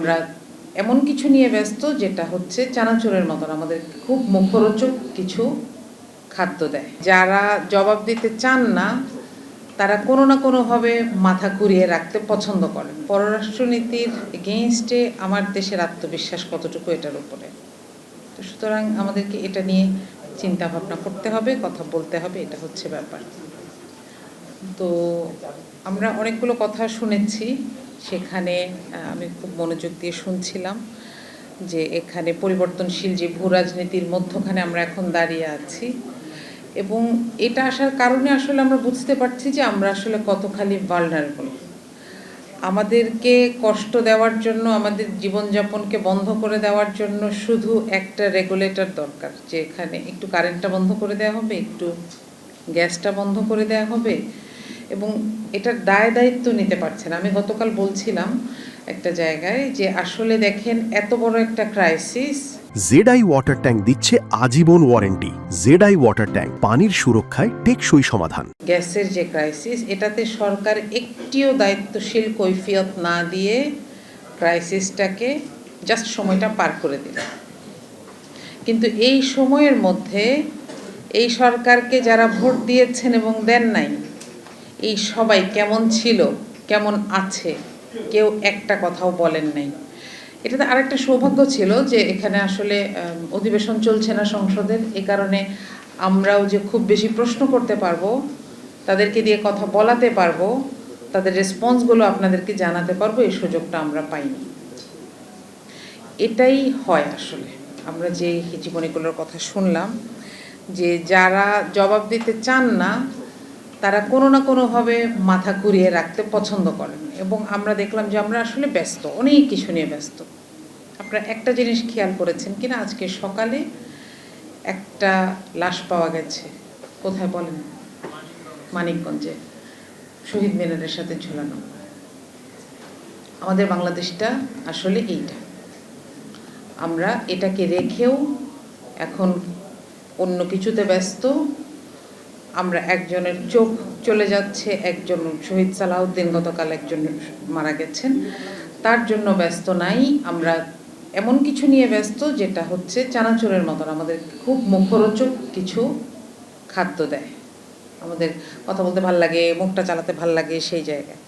আমরা এমন কিছু নিয়ে ব্যস্ত যেটা হচ্ছে চানাচুরের মতন আমাদের খুব মুখরোচক কিছু খাদ্য দেয়। যারা জবাব দিতে চান না তারা কোনো না কোনোভাবে মাথা ঘুরিয়ে রাখতে পছন্দ করেন। পররাষ্ট্রনীতির এগেইনস্টে আমার দেশের আত্মবিশ্বাস কতটুকু এটার উপরে। তো সুতরাং আমাদেরকে এটা নিয়ে চিন্তা ভাবনা করতে হবে, কথা বলতে হবে, এটা হচ্ছে ব্যাপার। তো আমরা অনেকগুলো কথা শুনেছি, সেখানে আমি খুব মনোযোগ দিয়ে শুনছিলাম যে এখানে পরিবর্তনশীল যে ভূ রাজনীতির মধ্যখানে আমরা এখন দাঁড়িয়ে আছি, এবং এটা আসার কারণে আসলে আমরা বুঝতে পারছি যে আমরা আসলে কতখানি ভালনারেবল। আমাদেরকে কষ্ট দেওয়ার জন্য, আমাদের জীবনযাপনকে বন্ধ করে দেওয়ার জন্য শুধু একটা রেগুলেটর দরকার, যে এখানে একটু কারেন্টটা বন্ধ করে দেওয়া হবে, একটু গ্যাসটা বন্ধ করে দেওয়া হবে, এবং এটার দায়িত্ব নিতে পারছে না। আমি গতকাল বলছিলাম একটা জায়গায় যে আসলে দেখেন এত বড় একটা ক্রাইসিস, জেডআই ওয়াটার ট্যাঙ্ক দিচ্ছে আজীবন ওয়ারেন্টি। জেডআই ওয়াটার ট্যাঙ্ক, পানির সুরক্ষায় টেকসই সমাধান। গ্যাসের যে ক্রাইসিস, এটাতে সরকার একটিও দায়িত্বশীল কৈফিয়ত না দিয়ে ক্রাইসিসটাকে জাস্ট সময়টা পার করে দিল। কিন্তু এই সময়ের মধ্যে এই সরকারকে যারা ভোট দিয়েছেন এবং দেন নাই, এই সবাই কেমন ছিল, কেমন আছে, কেউ একটা কথাও বলেন নাই। এটাতে আরেকটা সৌভাগ্য ছিল যে এখানে আসলে অধিবেশন চলছে না সংসদের, এ কারণে আমরাও যে খুব বেশি প্রশ্ন করতে পারবো, তাদেরকে দিয়ে কথা বলাতে পারবো, তাদের রেসপন্সগুলো আপনাদেরকে জানাতে পারবো, এই সুযোগটা আমরা পাইনি। এটাই হয় আসলে। আমরা যে জীবনীগুলোর কথা শুনলাম, যে যারা জবাব দিতে চান না তারা কোনো না কোনোভাবে মাথা ঘুরিয়ে রাখতে পছন্দ করেন, এবং আমরা দেখলাম যে আমরা আসলে ব্যস্ত, অনেক কিছু নিয়ে ব্যস্ত। আপনারা একটা জিনিস খেয়াল করেছেন কিনা, আজকে সকালে একটা লাশ পাওয়া গেছে। কোথায় বলেন? মানিকগঞ্জে, শহীদ মিনারের সাথে ঝুলানো। আমাদের বাংলাদেশটা আসলে এইটা। আমরা এটাকে রেখেও এখন অন্য কিছুতে ব্যস্ত। আমরা একজনের চোখ চলে যাচ্ছে, একজন শহীদ সালাউদ্দিন গতকাল একজন মারা গেছেন, তার জন্য ব্যস্ত নাই। আমরা এমন কিছু নিয়ে ব্যস্ত যেটা হচ্ছে চানাচুরের মতন আমাদের খুব মুখরোচক কিছু খাদ্য দেয়। আমাদের কথা বলতে ভাল লাগে, মুখটা চালাতে ভাল লাগে, সেই জায়গায়